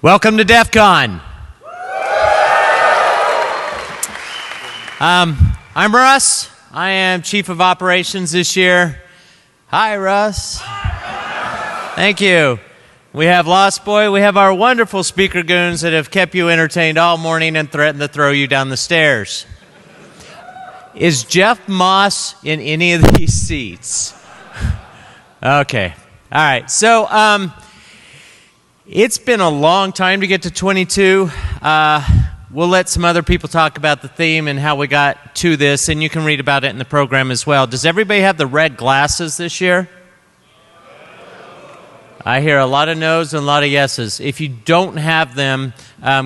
Welcome to DEF CON. I'm Russ. I am Chief of Operations this year. Hi, Russ. Thank you. We have Lost Boy. We have our wonderful speaker goons that have kept you entertained all morning and threatened to throw you down the stairs. Is Jeff Moss in any of these seats? Okay. All right. So, it's been a long time to get to 22. We'll let some other people talk about the theme and how we got to this, and you can read about it in the program as well. Does everybody have the red glasses this year? I hear a lot of no's and a lot of yeses. If you don't have them,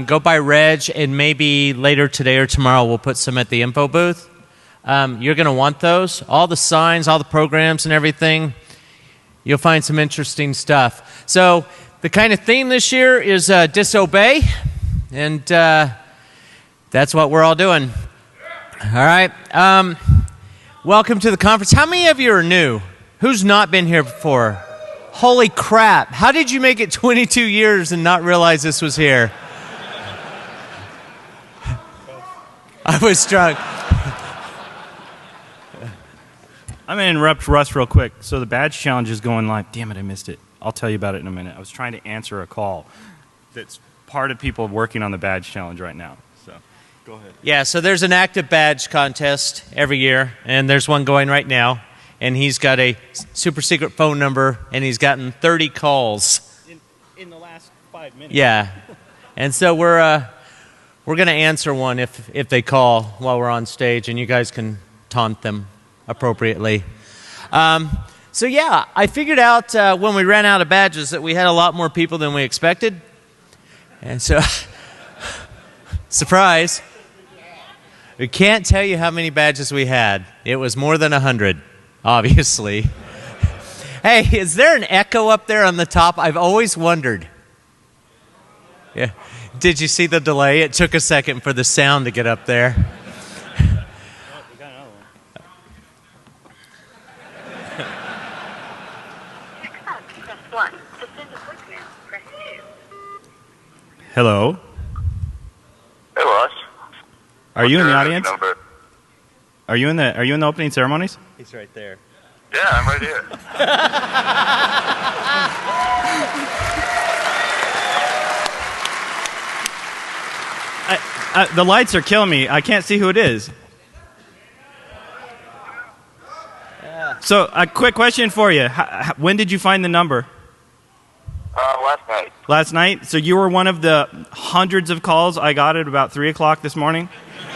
go by Reg, and maybe later today or tomorrow we'll put some at the info booth. You're going to want those. All the signs, all the programs and everything. You'll find some interesting stuff. So the kind of theme this year is disobey, and that's what we're all doing. All right. Welcome to the conference. How many of you are new? Who's not been here before? Holy crap. How did you make it 22 years and not realize this was here? I was drunk. I'm going to interrupt Russ real quick. So the badge challenge is going live. Damn it, I missed it. I'll tell you about it in a minute. I was trying to answer a call that's part of people working on the badge challenge right now. So go ahead. Yeah, so there's an active badge contest every year, and there's one going right now. And he's got a super secret phone number, and he's gotten 30 calls. In the last 5 minutes. Yeah. And so we're going to answer one if they call while we're on stage, and you guys can taunt them appropriately. So yeah, I figured out when we ran out of badges that we had a lot more people than we expected. And so, surprise, we can't tell you how many badges we had. It was more than 100, obviously. Hey, is there an echo up there on the top? I've always wondered. Yeah. Did you see the delay? It took a second for the sound to get up there. Hello. Hey, Ross. Are you in the audience? Number? Are you in the opening ceremonies? He's right there. Yeah, I'm right here. The lights are killing me. I can't see who it is. Yeah. So, a quick question for you. When did you find the number? Last night. Last night? So you were one of the hundreds of calls I got at about 3 o'clock this morning?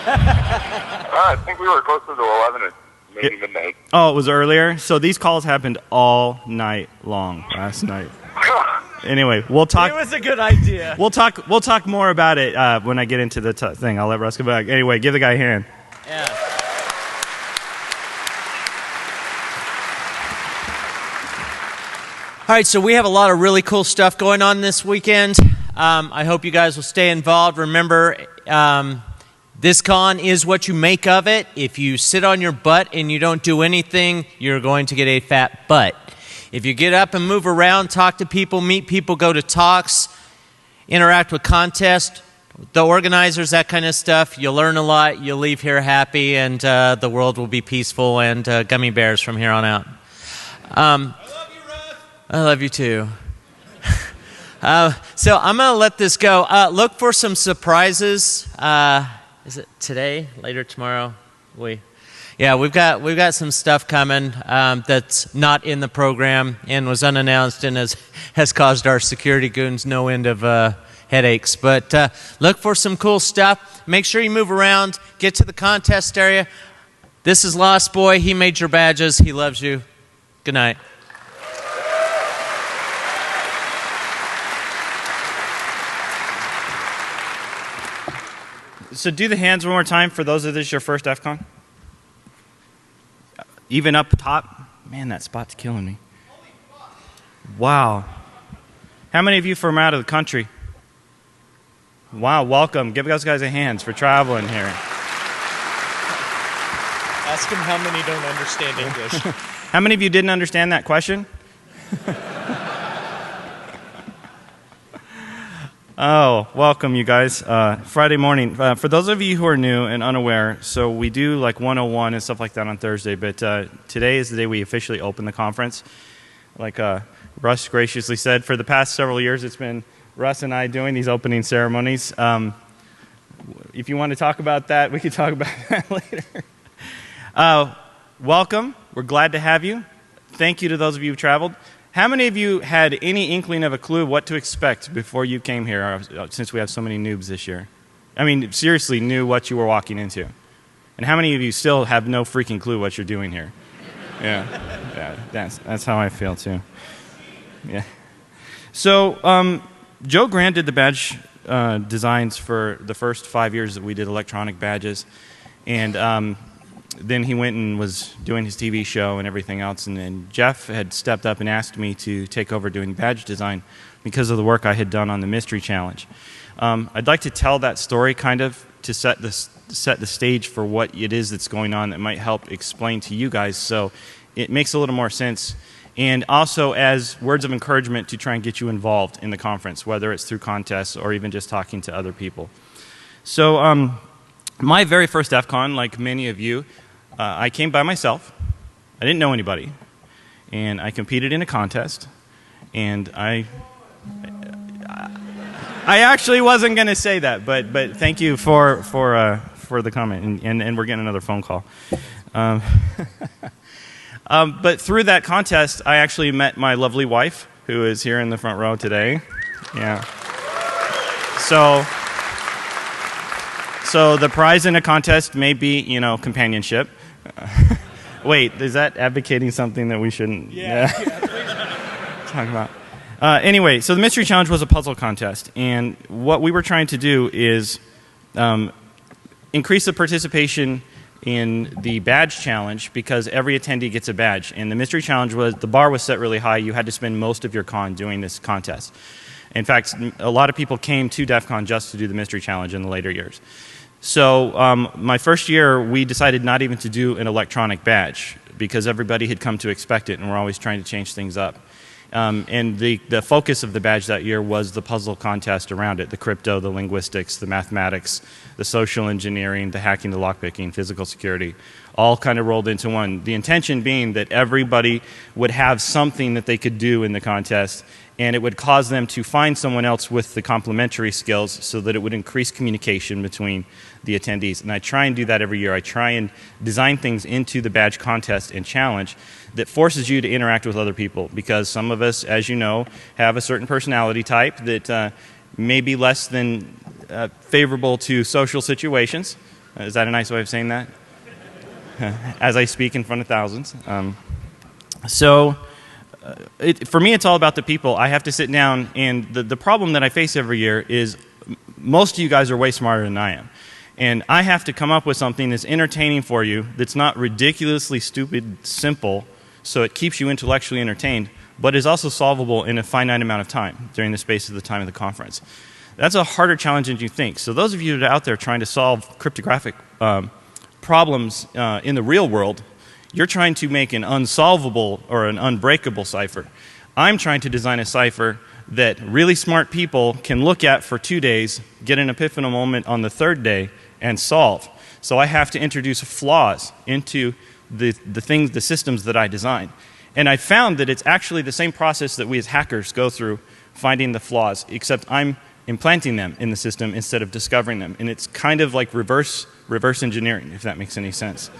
I think we were closer to 11 and maybe midnight. Oh, it was earlier? So these calls happened all night long last night. Anyway, we'll talk. It was a good idea. We'll talk more about it when I get into the thing. I'll let Russ go back. Anyway, give the guy a hand. Yeah. All right, so we have a lot of really cool stuff going on this weekend. I hope you guys will stay involved. Remember, this con is what you make of it. If you sit on your butt and you don't do anything, you're going to get a fat butt. If you get up and move around, talk to people, meet people, go to talks, interact with contests, the organizers, that kind of stuff, you'll learn a lot, you'll leave here happy, and the world will be peaceful and gummy bears from here on out. I love you too. So I'm going to let this go. Look for some surprises. Is it today? Later tomorrow? We've got some stuff coming that's not in the program and was unannounced and has caused our security goons no end of headaches. But look for some cool stuff. Make sure you move around. Get to the contest area. This is Lost Boy. He made your badges. He loves you. Good night. So do the hands one more time for those of this your first DEF CON. Even up top. Man, that spot's killing me. Wow. How many of you from out of the country? Wow, welcome. Give those guys a hand for traveling here. Ask them how many don't understand English. How many of you didn't understand that question? Oh, welcome, you guys. Friday morning. For those of you who are new and unaware, so we do like 101 and stuff like that on Thursday, but today is the day we officially open the conference. Like Russ graciously said, for the past several years, it's been Russ and I doing these opening ceremonies. If you want to talk about that, we can talk about that later. Welcome. We're glad to have you. Thank you to those of you who traveled. How many of you had any inkling of a clue what to expect before you came here, since we have so many noobs this year? I mean, seriously, knew what you were walking into. And how many of you still have no freaking clue what you're doing here? Yeah, that's how I feel too. Yeah. So Joe Grant did the badge designs for the first 5 years that we did electronic badges, and then he went and was doing his TV show and everything else, and then Jeff had stepped up and asked me to take over doing badge design because of the work I had done on the Mystery Challenge. I'd like to tell that story kind of to set the stage for what it is that's going on that might help explain to you guys so it makes a little more sense, and also as words of encouragement to try and get you involved in the conference, whether it's through contests or even just talking to other people. So my very first DEF CON, like many of you, I came by myself. I didn't know anybody, and I competed in a contest, and I actually wasn't going to say that, but thank you for the comment, and we're getting another phone call. But through that contest, I actually met my lovely wife, who is here in the front row today. Yeah. So the prize in a contest may be, companionship. Wait, is that advocating something that we shouldn't talk about? Anyway, so the Mystery Challenge was a puzzle contest, and what we were trying to do is increase the participation in the badge challenge because every attendee gets a badge, and the Mystery Challenge the bar was set really high. You had to spend most of your con doing this contest. In fact, a lot of people came to DEF CON just to do the Mystery Challenge in the later years. So my first year, we decided not even to do an electronic badge because everybody had come to expect it, and we're always trying to change things up. And the focus of the badge that year was the puzzle contest around it, the crypto, the linguistics, the mathematics, the social engineering, the hacking, the lockpicking, physical security, all kind of rolled into one. The intention being that everybody would have something that they could do in the contest, and it would cause them to find someone else with the complementary skills so that it would increase communication between the attendees. And I try and do that every year. I try and design things into the badge contest and challenge that forces you to interact with other people, because some of us, as you know, have a certain personality type that may be less than favorable to social situations. Is that a nice way of saying that? As I speak in front of thousands. For me, it's all about the people. I have to sit down, and the problem that I face every year is most of you guys are way smarter than I am. And I have to come up with something that's entertaining for you, that's not ridiculously stupid, simple, so it keeps you intellectually entertained, but is also solvable in a finite amount of time during the space of the time of the conference. That's a harder challenge than you think. So those of you that are out there trying to solve cryptographic problems in the real world, you're trying to make an unsolvable or an unbreakable cipher. I'm trying to design a cipher that really smart people can look at for 2 days, get an epiphanal moment on the third day, and solve. So I have to introduce flaws into the systems that I design. And I found that it's actually the same process that we as hackers go through finding the flaws, except I'm implanting them in the system instead of discovering them. And it's kind of like reverse engineering, if that makes any sense.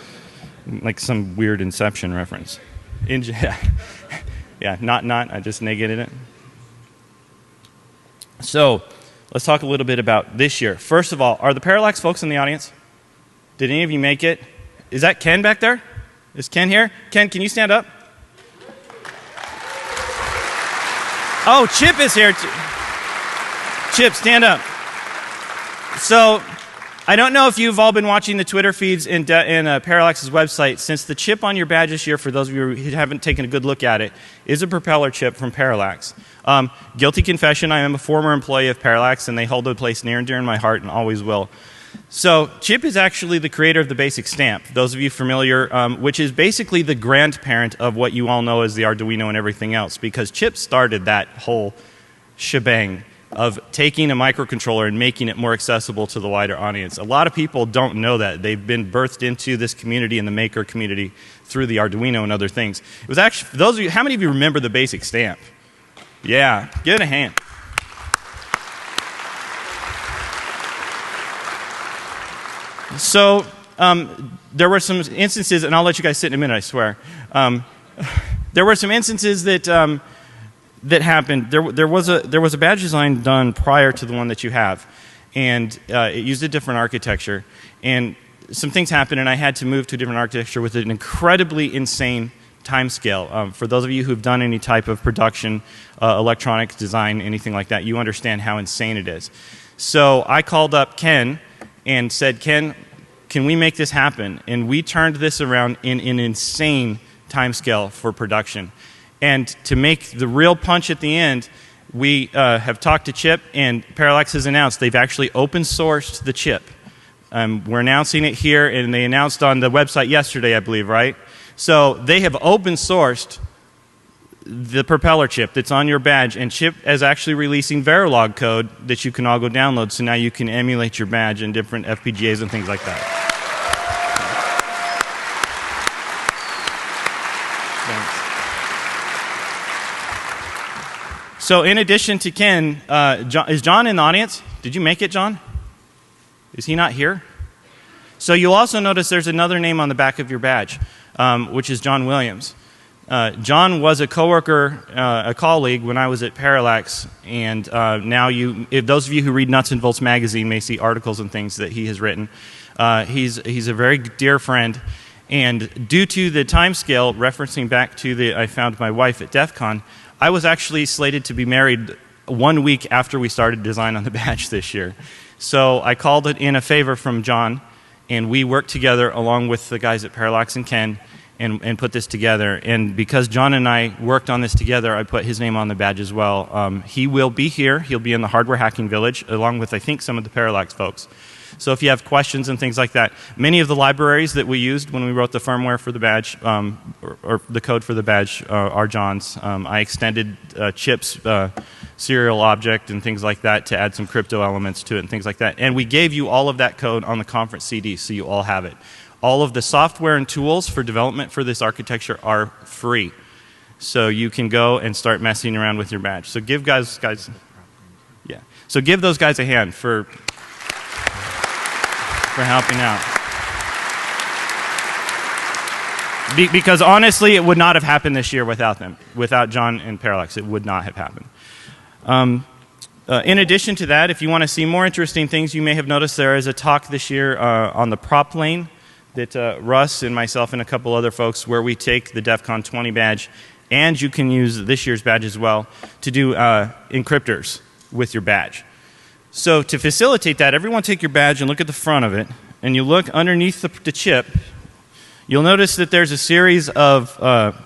Like some weird Inception reference. Yeah, not, I just negated it. So, let's talk a little bit about this year. First of all, are the Parallax folks in the audience? Did any of you make it? Is that Ken back there? Is Ken here? Ken, can you stand up? Oh, Chip is here. Chip, stand up. So, I don't know if you've all been watching the Twitter feeds in Parallax's website. Since the chip on your badge this year, for those of you who haven't taken a good look at it, is a propeller chip from Parallax. Guilty confession, I am a former employee of Parallax, and they hold a place near and dear in my heart and always will. So Chip is actually the creator of the basic stamp. Those of you familiar, which is basically the grandparent of what you all know as the Arduino and everything else, because Chip started that whole shebang of taking a microcontroller and making it more accessible to the wider audience. A lot of people don't know that. They've been birthed into this community and the maker community through the Arduino and other things. It was actually, for those of you, how many of you remember the basic stamp? Yeah, give it a hand. So there were some instances, and I'll let you guys sit in a minute, I swear. There were some instances that that happened. There was a badge design done prior to the one that you have, and it used a different architecture. And some things happened, and I had to move to a different architecture with an incredibly insane time scale. For those of you who've done any type of production, electronics design, anything like that, you understand how insane it is. So I called up Ken and said, Ken, can we make this happen? And we turned this around in an insane time scale for production. And to make the real punch at the end, we have talked to Chip, and Parallax has announced they've actually open sourced the chip. We're announcing it here, and they announced on the website yesterday, I believe, right? So they have open sourced the propeller chip that's on your badge, and Chip is actually releasing Verilog code that you can all go download, so now you can emulate your badge in different FPGAs and things like that. So in addition to Ken, is John in the audience? Did you make it, John? Is he not here? So you'll also notice there's another name on the back of your badge, which is John Williams. John was a coworker, a colleague when I was at Parallax, and now if those of you who read Nuts and Bolts magazine may see articles and things that he has written. He's a very dear friend, and due to the time scale, referencing back to I found my wife at DEF CON, I was actually slated to be married 1 week after we started design on the badge this year. So I called it in a favor from John, and we worked together along with the guys at Parallax and Ken and put this together. And because John and I worked on this together, I put his name on the badge as well. He will be here. He'll be in the Hardware Hacking Village along with, I think, some of the Parallax folks. So if you have questions and things like that, many of the libraries that we used when we wrote the firmware for the badge, or the code for the badge, are John's. I extended Chip's serial object and things like that to add some crypto elements to it and things like that. And we gave you all of that code on the conference CD, so you all have it. All of the software and tools for development for this architecture are free. So you can go and start messing around with your badge. So give So give those guys a hand for helping out. Because honestly, it would not have happened this year without them. Without John and Parallax, it would not have happened. In addition to that, if you want to see more interesting things, you may have noticed there is a talk this year on the prop lane that Russ and myself and a couple other folks, where we take the DEF CON 20 badge, and you can use this year's badge as well, to do encryptors with your badge. So to facilitate that, everyone take your badge and look at the front of it, and you look underneath the chip. You'll notice that there's a series of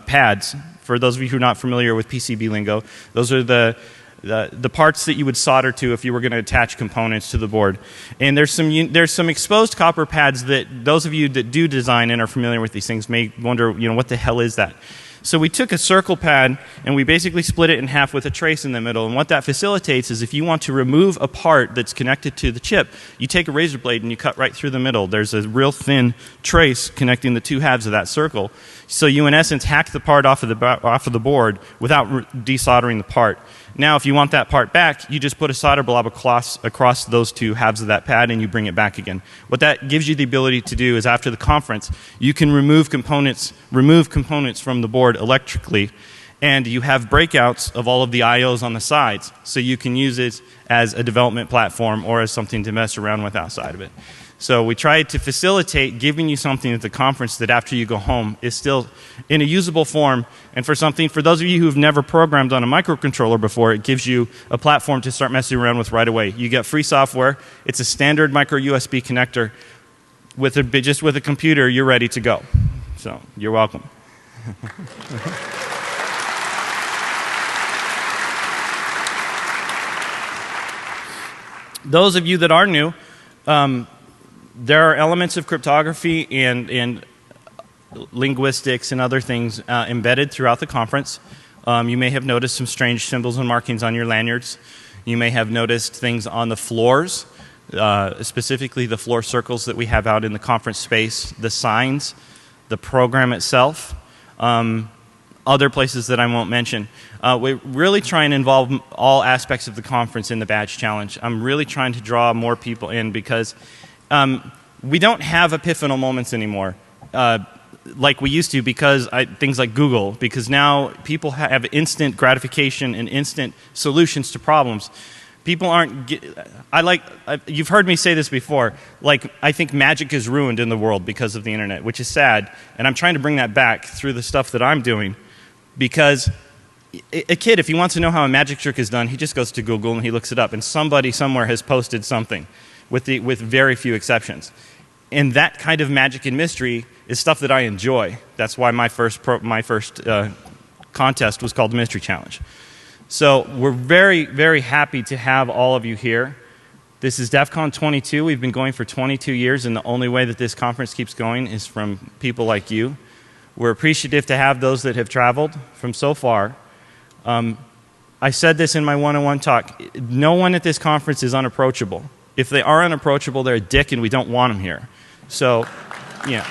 pads. For those of you who are not familiar with PCB lingo, those are the parts that you would solder to if you were going to attach components to the board. And there's some exposed copper pads that those of you that do design and are familiar with these things may wonder, what the hell is that? So we took a circle pad and we basically split it in half with a trace in the middle. And what that facilitates is if you want to remove a part that's connected to the chip, you take a razor blade and you cut right through the middle. There's a real thin trace connecting the two halves of that circle. So you, in essence, hack the part off of the board without desoldering the part. Now, if you want that part back, you just put a solder blob across those two halves of that pad and you bring it back again. What that gives you the ability to do is after the conference, you can remove components from the board electrically, and you have breakouts of all of the IOs on the sides, so you can use it as a development platform or as something to mess around with outside of it. So we tried to facilitate giving you something at the conference that after you go home is still in a usable form, and for those of you who have never programmed on a microcontroller before, it gives you a platform to start messing around with right away. You get free software. It's a standard micro USB connector. Just with a computer, you're ready to go. So you're welcome. Those of you that are new, there are elements of cryptography and linguistics and other things embedded throughout the conference. You may have noticed some strange symbols and markings on your lanyards. You may have noticed things on the floors, specifically the floor circles that we have out in the conference space, the signs, the program itself, other places that I won't mention. We really try and involve all aspects of the conference in the Badge Challenge. I'm really trying to draw more people in because we don't have epiphanal moments anymore like we used to because things like Google, because now people have instant gratification and instant solutions to problems. People aren't, you've heard me say this before, like I think magic is ruined in the world because of the internet, which is sad, and I'm trying to bring that back through the stuff that I'm doing, because a kid, if he wants to know how a magic trick is done, he just goes to Google and he looks it up, and somebody somewhere has posted something, with very few exceptions. And that kind of magic and mystery is stuff that I enjoy. That's why my first contest was called the Mystery Challenge. So we're very, very happy to have all of you here. This is DEF CON 22. We've been going for 22 years, and the only way that this conference keeps going is from people like you. We're appreciative to have those that have traveled from so far. I said this in my one-on-one talk. No one at this conference is unapproachable. If they are unapproachable, they're a dick and we don't want them here. So, yeah.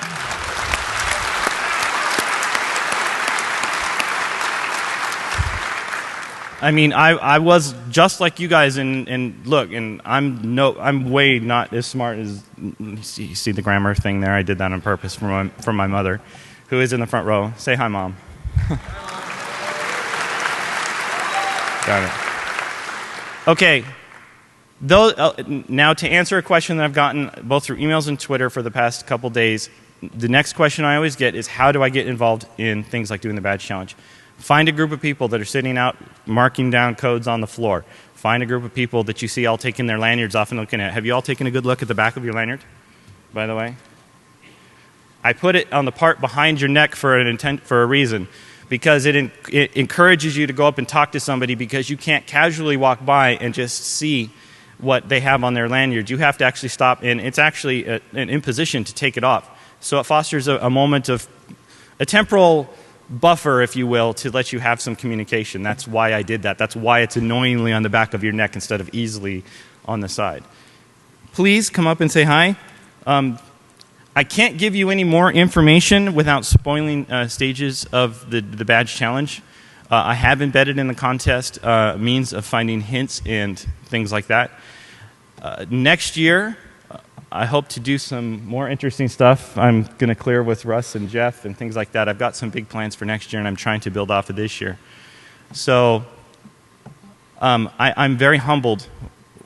I mean, I was just like you guys, and look, and I'm way not as smart as, you see the grammar thing there? I did that on purpose for my mother, who is in the front row. Say hi, Mom. Got it. Okay. Now to answer a question that I've gotten both through emails and Twitter for the past couple days, the next question I always get is, how do I get involved in things like doing the Badge Challenge? Find a group of people that are sitting out marking down codes on the floor. Find a group of people that you see all taking their lanyards off and looking at it. Have you all taken a good look at the back of your lanyard, by the way? I put it on the part behind your neck for a reason, because it encourages you to go up and talk to somebody, because you can't casually walk by and just see what they have on their lanyard. You have to actually stop, and it's actually an imposition to take it off. So it fosters a moment of a temporal buffer, if you will, to let you have some communication. That's why I did that. That's why it's annoyingly on the back of your neck instead of easily on the side. Please come up and say hi. I can't give you any more information without spoiling stages of the Badge Challenge. I have embedded in the contest means of finding hints and things like that. Next year, I hope to do some more interesting stuff. I'm going to clear with Russ and Jeff and things like that. I've got some big plans for next year, and I'm trying to build off of this year. So I'm very humbled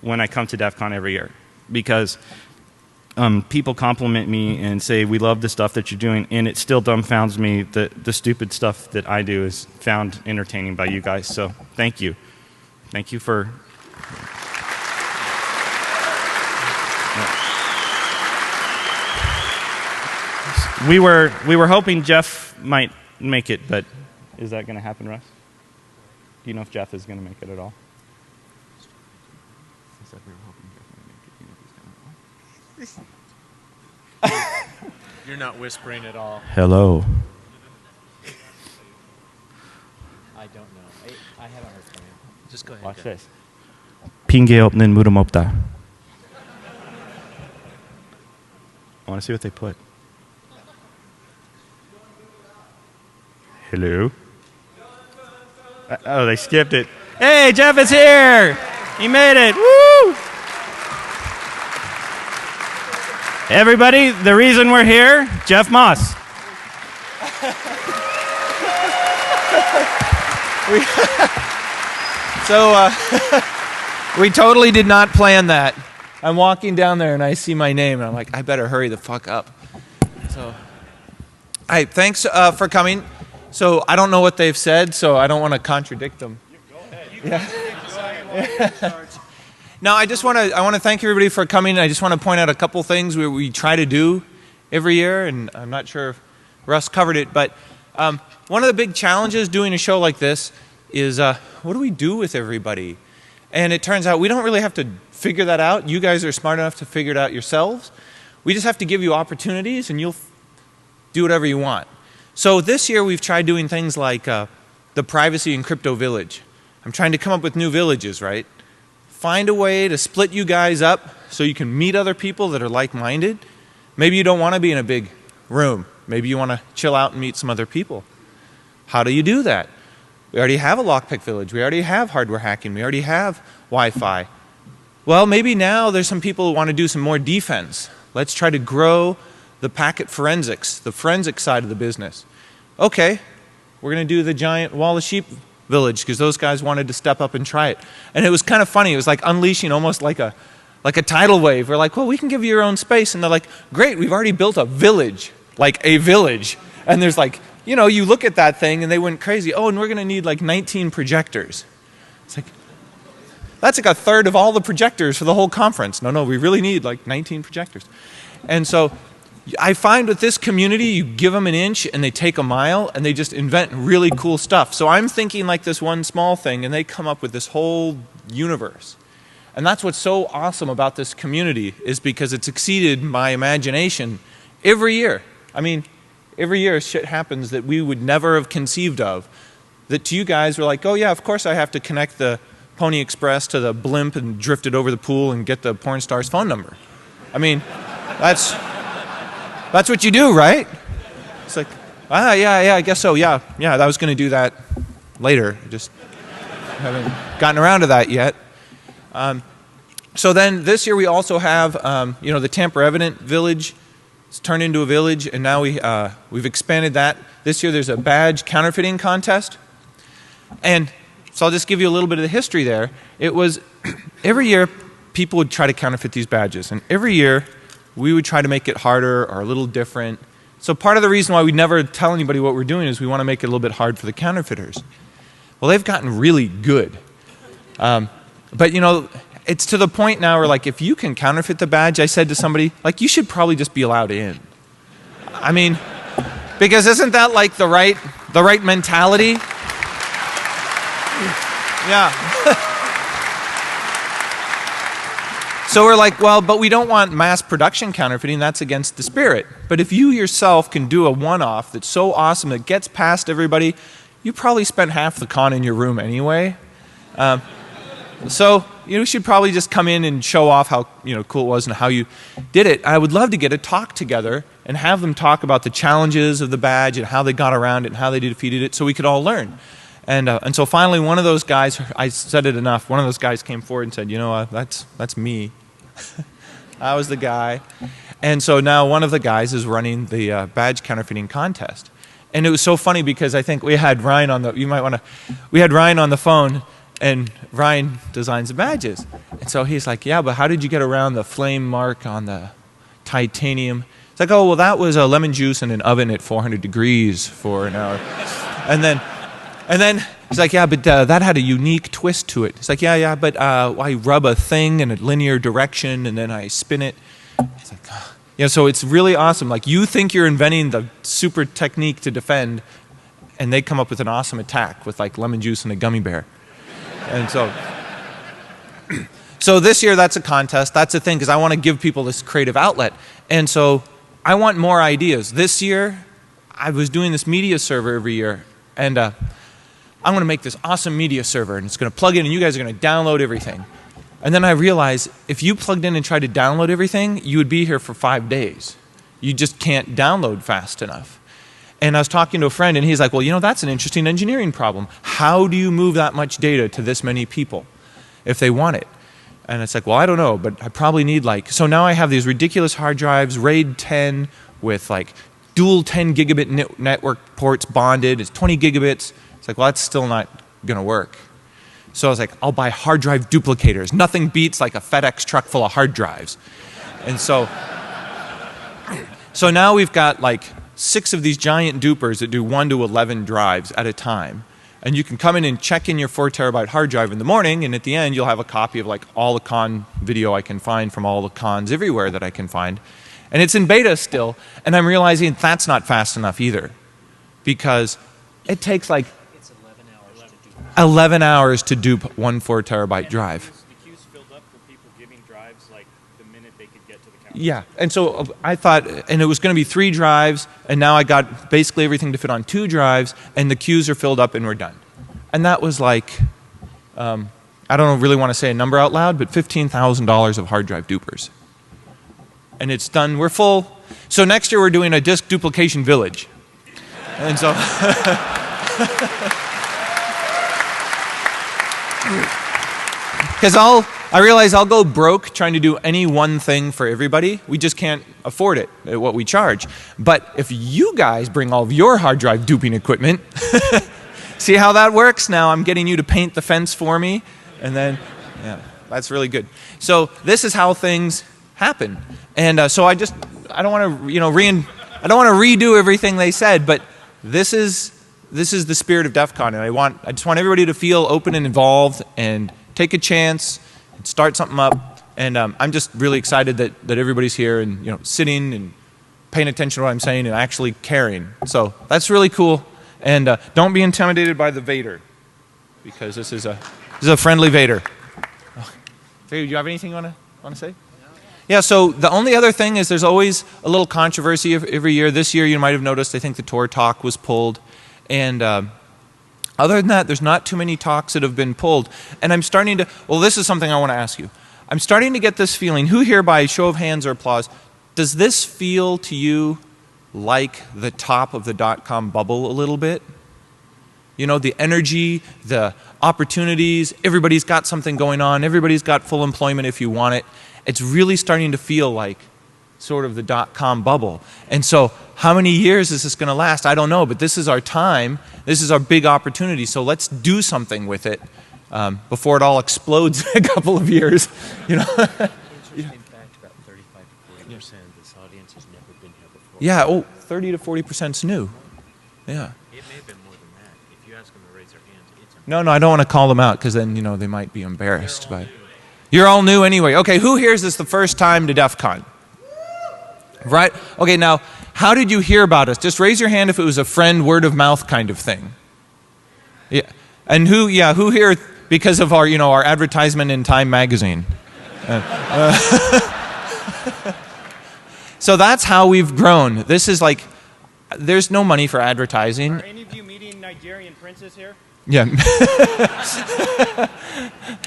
when I come to DEF CON every year, because people compliment me and say, we love the stuff that you're doing, and it still dumbfounds me that the stupid stuff that I do is found entertaining by you guys. So thank you. Thank you for... We were hoping Jeff might make it, but is that going to happen, Russ? Do you know if Jeff is going to make it at all? I said we were hoping Jeff might make it. You're not whispering at all. Hello. I don't know. I haven't heard from you. Just go ahead. Watch this. 핑계 없는 물음 없다. I want to see what they put. Hello? Oh, they skipped it. Hey, Jeff is here! He made it! Woo! Everybody, the reason we're here, Jeff Moss. We totally did not plan that. I'm walking down there and I see my name and I'm like, I better hurry the fuck up. So, hey, thanks for coming. So I don't know what they've said, so I don't want to contradict them. Go ahead. Yeah. No, I want to thank everybody for coming. I just want to point out a couple things we try to do every year, and I'm not sure if Russ covered it, but one of the big challenges doing a show like this is what do we do with everybody? And it turns out we don't really have to figure that out. You guys are smart enough to figure it out yourselves. We just have to give you opportunities, and you'll do whatever you want. So this year we've tried doing things like the Privacy and Crypto Village. I'm trying to come up with new villages, right? find a way to split you guys up so you can meet other people that are like-minded. Maybe you don't want to be in a big room. Maybe you want to chill out and meet some other people. How do you do that? We already have a lockpick village. We already have hardware hacking. We already have Wi-Fi. Well, maybe now there's some people who want to do some more defense. Let's try to grow the packet forensics, the forensic side of the business. Okay, we're going to do the giant wall of sheep village because those guys wanted to step up and try it. And it was kind of funny. It was like unleashing almost like a tidal wave. We're like, well, we can give you your own space. And they're like, great, we've already built a village, like a village. And there's like, you know, you look at that thing and they went crazy. Oh, and we're going to need like 19 projectors. It's like, that's like a third of all the projectors for the whole conference. No, we really need like 19 projectors. And so I find with this community, you give them an inch and they take a mile and they just invent really cool stuff. So I'm thinking like this one small thing and they come up with this whole universe. And that's what's so awesome about this community is because it's exceeded my imagination every year. I mean, every year shit happens that we would never have conceived of. That to you guys were like, oh yeah, of course I have to connect the Pony Express to the blimp and drift it over the pool and get the porn star's phone number. I mean, that's what you do, right? It's like, yeah, I guess so, yeah, I was going to do that later. I just haven't gotten around to that yet. So then this year we also have, the tamper-evident village. It's turned into a village, and now we've expanded that. This year there's a badge counterfeiting contest. And so I'll just give you a little bit of the history there. It was every year people would try to counterfeit these badges, and every year we would try to make it harder or a little different. So part of the reason why we never tell anybody what we're doing is we want to make it a little bit hard for the counterfeiters. Well, they've gotten really good. But you know, it's to the point now where like if you can counterfeit the badge, I said to somebody, like you should probably just be allowed in. I mean, because isn't that like the right mentality? Yeah. So we're like, well, but we don't want mass production counterfeiting. That's against the spirit. But if you yourself can do a one-off that's so awesome that gets past everybody, you probably spent half the con in your room anyway. So you should probably just come in and show off how cool it was and how you did it. I would love to get a talk together and have them talk about the challenges of the badge and how they got around it and how they defeated it so we could all learn. And so finally one of those guys, I said it enough, one of those guys came forward and said, that's me. I was the guy. And so now one of the guys is running the badge counterfeiting contest. And it was so funny because I think we had Ryan on the phone, and Ryan designs the badges. And so he's like, yeah, but how did you get around the flame mark on the titanium? It's like, oh, well, that was a lemon juice in an oven at 400 degrees for an hour. And then he's like, yeah, but that had a unique twist to it. It's like, yeah, but I rub a thing in a linear direction and then I spin it. It's like, so it's really awesome. Like you think you're inventing the super technique to defend, and they come up with an awesome attack with like lemon juice and a gummy bear. And so this year that's a contest. That's a thing because I want to give people this creative outlet. And so I want more ideas. This year I was doing this media server every year, and I'm going to make this awesome media server, and it's going to plug in and you guys are going to download everything. And then I realized if you plugged in and tried to download everything, you would be here for 5 days. You just can't download fast enough. And I was talking to a friend and he's like, well, that's an interesting engineering problem. How do you move that much data to this many people if they want it? And it's like, well, I don't know, but I probably need so now I have these ridiculous hard drives, RAID 10 with like dual 10 gigabit network ports bonded. It's 20 gigabits. It's like, well, that's still not going to work. So I was like, I'll buy hard drive duplicators. Nothing beats like a FedEx truck full of hard drives. And so now we've got like 6 of these giant dupers that do 1 to 11 drives at a time. And you can come in and check in your 4 terabyte hard drive in the morning, and at the end you'll have a copy of like all the con video I can find from all the cons everywhere that I can find. And it's in beta still, and I'm realizing that's not fast enough either. Because it takes like 11 hours to dupe 1 4 terabyte drive. The queue's filled up for people giving drives like the minute they could get to the counter. Yeah, and so I thought, and it was going to be 3 drives, and now I got basically everything to fit on 2 drives, and the queues are filled up and we're done. And that was like, I don't really want to say a number out loud, but $15,000 of hard drive dupers. And it's done, we're full. So next year we're doing a disk duplication village. And so, because I realize I'll go broke trying to do any one thing for everybody. We just can't afford it at what we charge. But if you guys bring all of your hard drive duping equipment, see how that works? Now I'm getting you to paint the fence for me, and then, yeah, that's really good. So this is how things happen. And so I don't want to, I don't want to redo everything they said, but this is the spirit of DEF CON, and I just want everybody to feel open and involved and take a chance and start something up. And I'm just really excited that everybody's here and sitting and paying attention to what I'm saying and actually caring. So that's really cool. And don't be intimidated by the Vader, because this is a friendly Vader. Oh. Vader, do you have anything you want to say? Yeah, so the only other thing is there's always a little controversy every year. This year you might have noticed, I think the Tor talk was pulled. And other than that, there's not too many talks that have been pulled. And I'm starting to, well, this is something I want to ask you. I'm starting to get this feeling, who here by show of hands or applause, does this feel to you like the top of the .com bubble a little bit? The energy, the opportunities, everybody's got something going on, everybody's got full employment if you want it. It's really starting to feel like sort of the .com bubble. And so how many years is this going to last? I don't know, but this is our time. This is our big opportunity. So let's do something with it before it all explodes in a couple of years. Interesting fact, about 35 to 40% of this audience has never been here before. Yeah, 30 to 40% is new. Yeah. It may have been more than that. If you ask them to raise their hands, it's No, I don't want to call them out because then, they might be embarrassed. But you're all new anyway. Okay, who here is this the first time to DEF CON? Right? Okay, now, how did you hear about us? Just raise your hand if it was a friend, word of mouth kind of thing. Yeah. And who here, because of our, our advertisement in Time Magazine? So that's how we've grown. This is like, there's no money for advertising. Are any of you meeting Nigerian princes here? Yeah.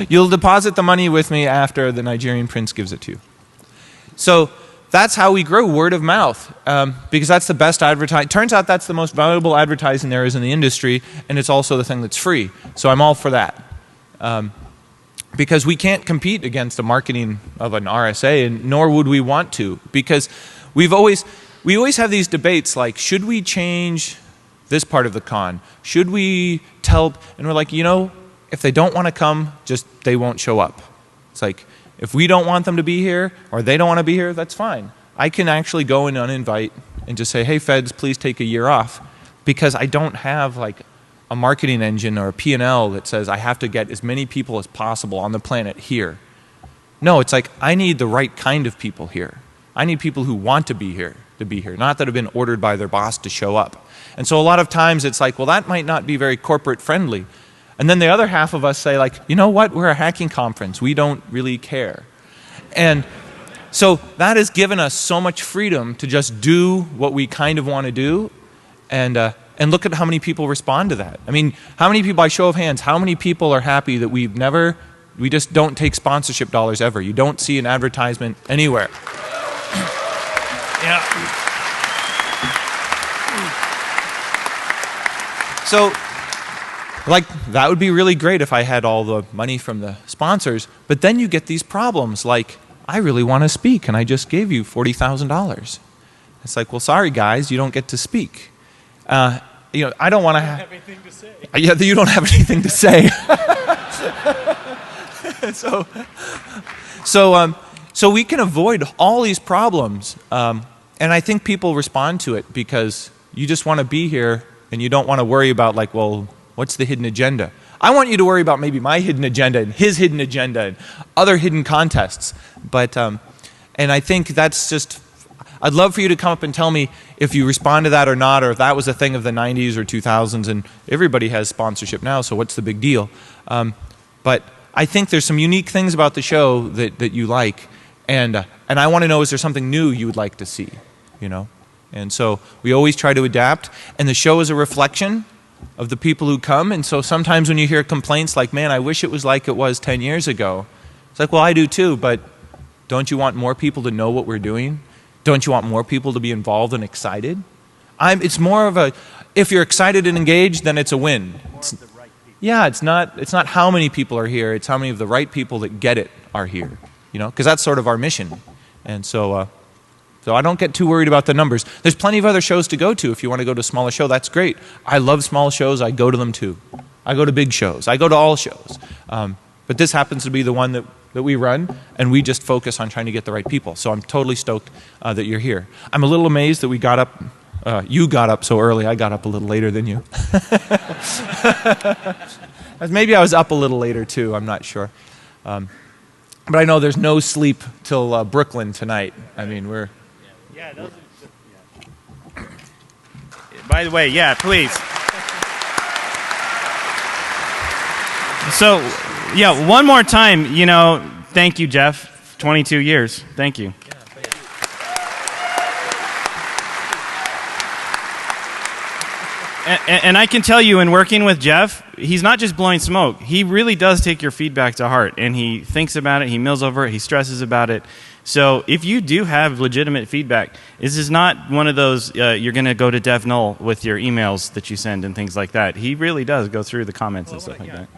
You'll deposit the money with me after the Nigerian prince gives it to you. So that's how we grow, word of mouth, because that's the best advertising. Turns out that's the most valuable advertising there is in the industry, and it's also the thing that's free. So I'm all for that. Because we can't compete against the marketing of an RSA, and nor would we want to, because we always have these debates like, should we change this part of the con? Should we tell, and we're like, if they don't want to come, they won't show up. It's like, if we don't want them to be here, or they don't want to be here, that's fine. I can actually go and uninvite and just say, hey feds, please take a year off, because I don't have like a marketing engine or a P&L that says I have to get as many people as possible on the planet here. No, it's like, I need the right kind of people here. I need people who want to be here, not that have been ordered by their boss to show up. And so a lot of times it's like, well, that might not be very corporate friendly. And then the other half of us say like, you know what, we're a hacking conference, we don't really care. And so that has given us so much freedom to just do what we kind of want to do, and look at how many people respond to that. I mean, how many people, by show of hands, how many people are happy that we just don't take sponsorship dollars ever? You don't see an advertisement anywhere. Yeah. So, like, that would be really great if I had all the money from the sponsors, but then you get these problems like, I really want to speak and I just gave you $40,000. It's like, well, sorry guys, you don't get to speak. I don't want to have anything to say. Yeah, you don't have anything to say. So we can avoid all these problems, and I think people respond to it because you just want to be here and you don't want to worry about like, well, what's the hidden agenda? I want you to worry about maybe my hidden agenda and his hidden agenda and other hidden contests. But and I think that's just, I'd love for you to come up and tell me if you respond to that or not, or if that was a thing of the 90s or 2000s, and everybody has sponsorship now, so what's the big deal? But I think there's some unique things about the show that you like, and I want to know, is there something new you would like to see, And so we always try to adapt, and the show is a reflection of the people who come. And so sometimes when you hear complaints like, man, I wish it was like it was 10 years ago, it's like, well, I do too, but don't you want more people to know what we're doing? Don't you want more people to be involved and excited? It's more of a, if you're excited and engaged, then it's a win. Yeah, it's not how many people are here, it's how many of the right people that get it are here, because that's sort of our mission. And so I don't get too worried about the numbers. There's plenty of other shows to go to. If you want to go to a smaller show, that's great. I love small shows, I go to them too. I go to big shows, I go to all shows. But this happens to be the one that we run, and we just focus on trying to get the right people. So I'm totally stoked that you're here. I'm a little amazed that we got up, you got up so early. I got up a little later than you. Maybe I was up a little later too, I'm not sure. But I know there's no sleep till Brooklyn tonight. I mean, we're... Yeah, those are... By the way, yeah, please. So, yeah, one more time, thank you, Jeff. 22 years. Thank you. And I can tell you, in working with Jeff, he's not just blowing smoke. He really does take your feedback to heart, and he thinks about it, he mills over it, he stresses about it. So if you do have legitimate feedback, this is not one of those you're going to go to Dev Null with your emails that you send and things like that. He really does go through the comments and stuff like that.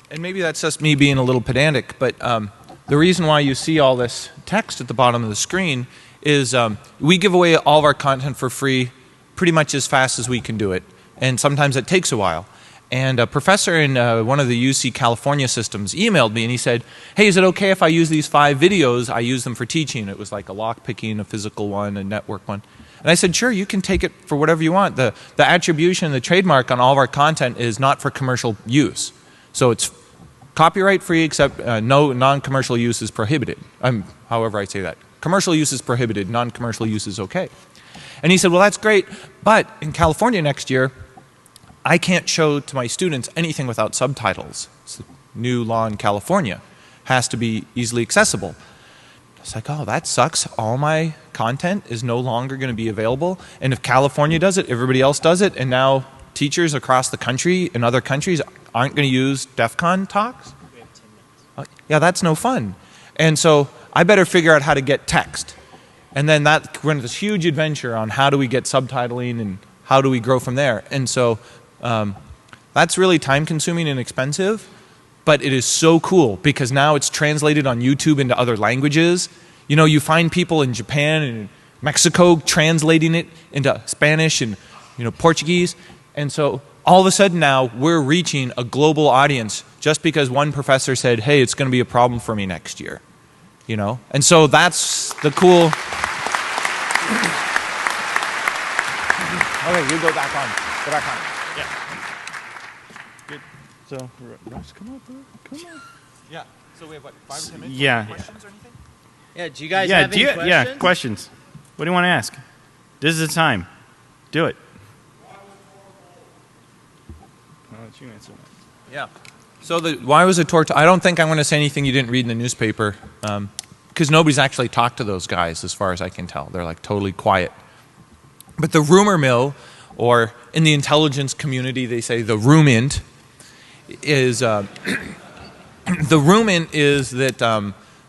And maybe that's just me being a little pedantic, but the reason why you see all this text at the bottom of the screen is we give away all of our content for free pretty much as fast as we can do it, and sometimes it takes a while. And a professor in one of the UC California systems emailed me and he said, hey, is it okay if I use these 5 videos? I use them for teaching. It was like a lock picking, a physical one, a network one. And I said, sure, you can take it for whatever you want. The attribution, the trademark on all of our content is not for commercial use. So it's copyright free, except no non-commercial use is prohibited. However I say that. Commercial use is prohibited, non-commercial use is okay. And he said, well, that's great, but in California next year, I can't show to my students anything without subtitles. It's the new law in California. Has to be easily accessible. It's like, oh, that sucks. All my content is no longer going to be available. And if California does it, everybody else does it, and now teachers across the country in other countries aren't going to use DEF CON talks? We have 10 minutes. Yeah, that's no fun. And so I better figure out how to get text. And then that went this huge adventure on how do we get subtitling and how do we grow from there. And so that's really time consuming and expensive, but it is so cool because now it's translated on YouTube into other languages. You find people in Japan and Mexico translating it into Spanish and Portuguese. And so all of a sudden now we're reaching a global audience just because one professor said, hey, it's going to be a problem for me next year. And so that's the cool. Okay, you go back on. Go back on. Yeah. Good. So, Russ, come up, bro. Come on. Yeah. So we have what, 5 or 10 minutes? Yeah. Questions or anything? Yeah, do you guys have any questions? Yeah, questions. What do you want to ask? This is the time. Do it. I'll let you answer that. Yeah. So why was it torture? I don't think I'm going to say anything you didn't read in the newspaper, because nobody's actually talked to those guys as far as I can tell. They're like totally quiet. But the rumor mill, or in the intelligence community they say the rumint, is the rumint is that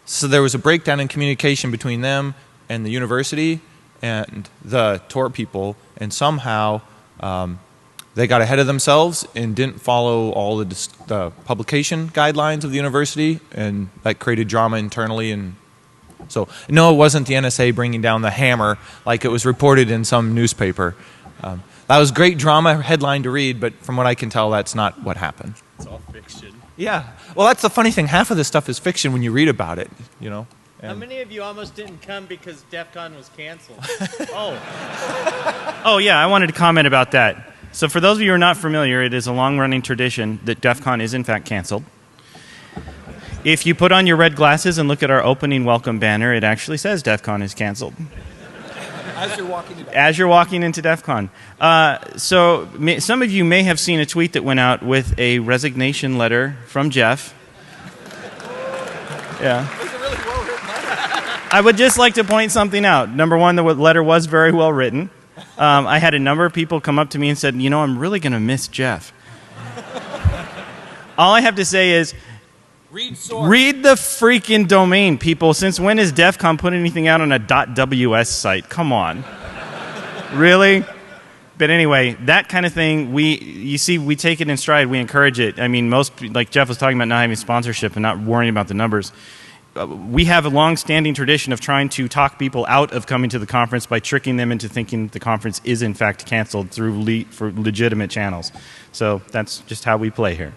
so there was a breakdown in communication between them and the university and the Tor people, and somehow they got ahead of themselves and didn't follow all the publication guidelines of the university, and that created drama internally. And so, no, it wasn't the NSA bringing down the hammer like it was reported in some newspaper. That was great drama headline to read, but from what I can tell, that's not what happened. It's all fiction. Yeah. Well, that's the funny thing. Half of this stuff is fiction when you read about it, How many of you almost didn't come because DEF CON was canceled? Oh, yeah, I wanted to comment about that. So for those of you who are not familiar, it is a long-running tradition that DEF CON is in fact canceled. If you put on your red glasses and look at our opening welcome banner, it actually says DEF CON is canceled. As you're walking into DEF CON. So some of you may have seen a tweet that went out with a resignation letter from Jeff. Yeah. I would just like to point something out. Number one, the letter was very well written. I had a number of people come up to me and said, I'm really going to miss Jeff. All I have to say is, read the freaking domain, people. Since when has DEF CON put anything out on a .ws site? Come on. Really? But anyway, that kind of thing, we take it in stride. We encourage it. I mean, like Jeff was talking about not having sponsorship and not worrying about the numbers. We have a long-standing tradition of trying to talk people out of coming to the conference by tricking them into thinking the conference is in fact canceled for legitimate channels. So that's just how we play here.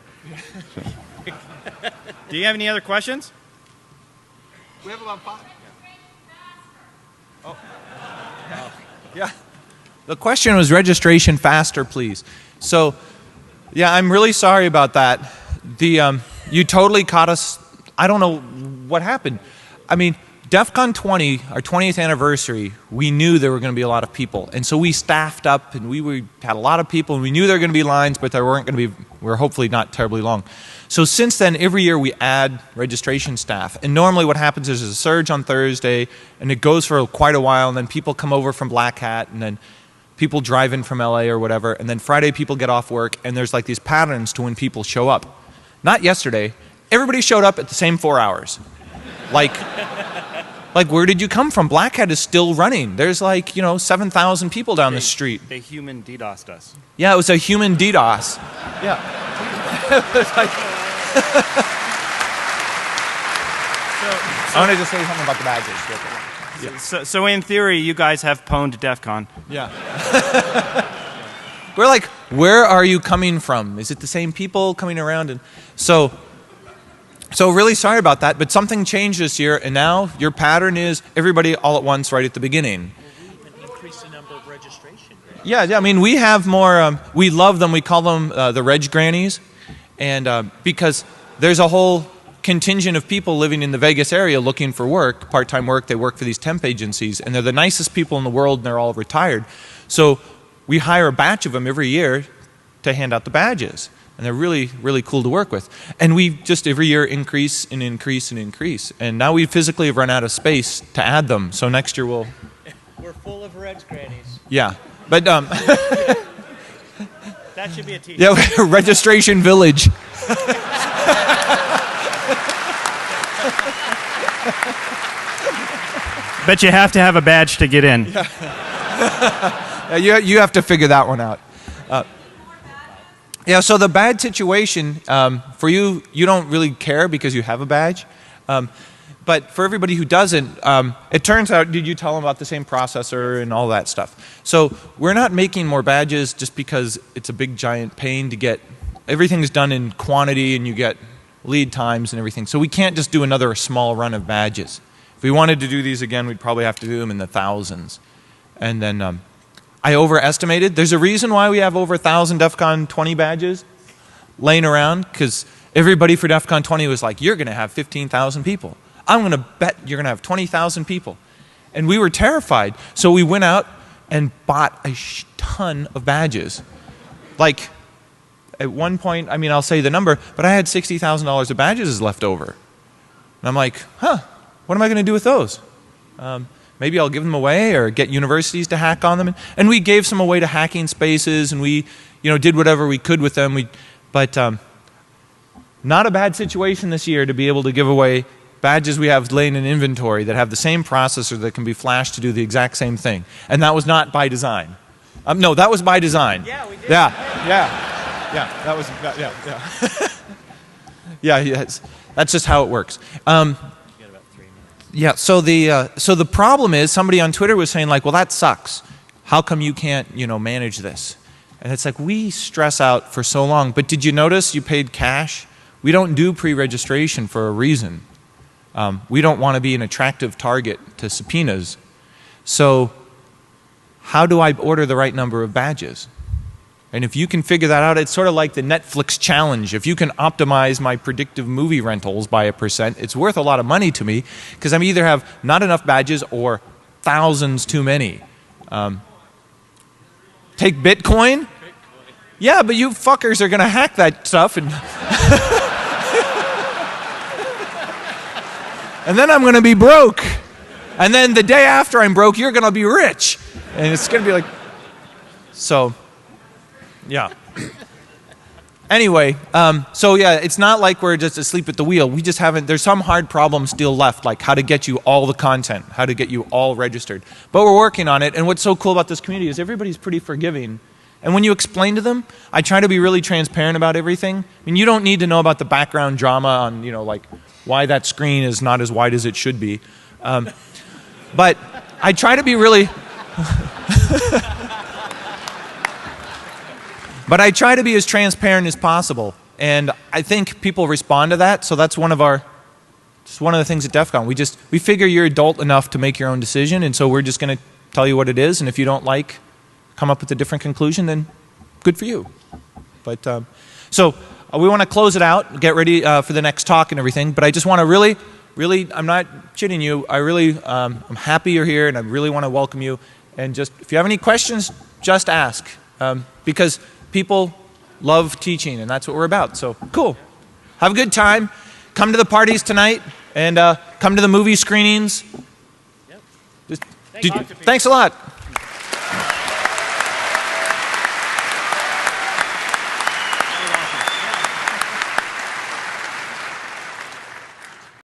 So. Do you have any other questions? We have about 5. Oh. Yeah. The question was registration faster, please. So, yeah, I'm really sorry about that. You totally caught us. I don't know what happened. I mean, DEF CON 20, our 20th anniversary, we knew there were going to be a lot of people. And so we staffed up, and we had a lot of people, and we knew there were going to be lines, but there weren't going to be, we're hopefully not terribly long. So since then, every year we add registration staff. And normally what happens is there's a surge on Thursday, and it goes for quite a while, and then people come over from Black Hat, and then people drive in from LA or whatever, and then Friday people get off work, and there's like these patterns to when people show up. Not yesterday. Everybody showed up at the same 4 hours. Like where did you come from? Black Hat is still running. There's 7,000 people down the street. They human DDoS'd us. Yeah, it was a human DDoS. Yeah. It was like I wanted to say something about the badges. Yeah. So in theory, you guys have pwned DEF CON. Yeah. We're like, where are you coming from? Is it the same people coming around? And so really sorry about that, but something changed this year, and now your pattern is everybody all at once right at the beginning. Well, we even increased the number of registration. Yeah, I mean, we have more, we love them, we call them the Reg Grannies, and because there's a whole contingent of people living in the Vegas area looking for work, part-time work, they work for these temp agencies, and they're the nicest people in the world, and they're all retired. So we hire a batch of them every year to hand out the badges. And they're really, really cool to work with. And we just every year increase and increase and increase. And now we physically have run out of space to add them. So next year we'll... We're full of Reg Grannies. Yeah. But... That should be a t-shirt. Yeah, Registration Village. Bet you have to have a badge to get in. Yeah, you have to figure that one out. Yeah, so the badge situation, for you, you don't really care because you have a badge. But for everybody who doesn't, it turns out, did you tell them about the same processor and all that stuff? So we're not making more badges just because it's a big giant pain to get, everything's done in quantity and you get lead times and everything. So we can't just do another small run of badges. If we wanted to do these again, we'd probably have to do them in the thousands. And then I overestimated. There's a reason why we have over 1,000 DEF CON 20 badges laying around, because everybody for DEF CON 20 was like, you're going to have 15,000 people. I'm going to bet you're going to have 20,000 people. And we were terrified. So we went out and bought a ton of badges. Like, at one point, I mean, I'll say the number, but I had $60,000 of badges left over. And I'm like, what am I going to do with those? Maybe I'll give them away or get universities to hack on them. And we gave some away to hacking spaces, and we did whatever we could with them. But not a bad situation this year to be able to give away badges we have laying in inventory that have the same processor that can be flashed to do the exact same thing. And that was not by design. No, that was by design. Yeah, we did. Yeah, that was, yeah, yes. That's just how it works. Yeah, so the problem is somebody on Twitter was saying like, well, that sucks. How come you can't, manage this? And it's like, we stress out for so long. But did you notice you paid cash? We don't do pre-registration for a reason. We don't want to be an attractive target to subpoenas. So how do I order the right number of badges? And if you can figure that out, it's sort of like the Netflix challenge. If you can optimize my predictive movie rentals by 1%, it's worth a lot of money to me because I either have not enough badges or thousands too many. Take Bitcoin? Yeah, but you fuckers are going to hack that stuff and... and then I'm going to be broke. And then the day after I'm broke, you're going to be rich. And it's going to be like... So, yeah. Anyway, so yeah, it's not like we're just asleep at the wheel. We just haven't, there's some hard problems still left, like how to get you all the content, how to get you all registered. But we're working on it, and what's so cool about this community is everybody's pretty forgiving. And when you explain to them, I try to be really transparent about everything. I mean, you don't need to know about the background drama on, you know, like why that screen is not as wide as it should be. But I try to be really... But I try to be as transparent as possible, and I think people respond to that. So that's one of the things at DEF CON. We figure you're adult enough to make your own decision, and so we're just going to tell you what it is. And if you don't come up with a different conclusion, then good for you. But so we want to close it out, get ready for the next talk and everything. But I just want to really, I'm not chitting you. I'm happy you're here, and I really want to welcome you. And just if you have any questions, just ask, because people love teaching, and that's what we're about. So, cool. Have a good time. Come to the parties tonight, and come to the movie screenings. Yep. Thanks a lot.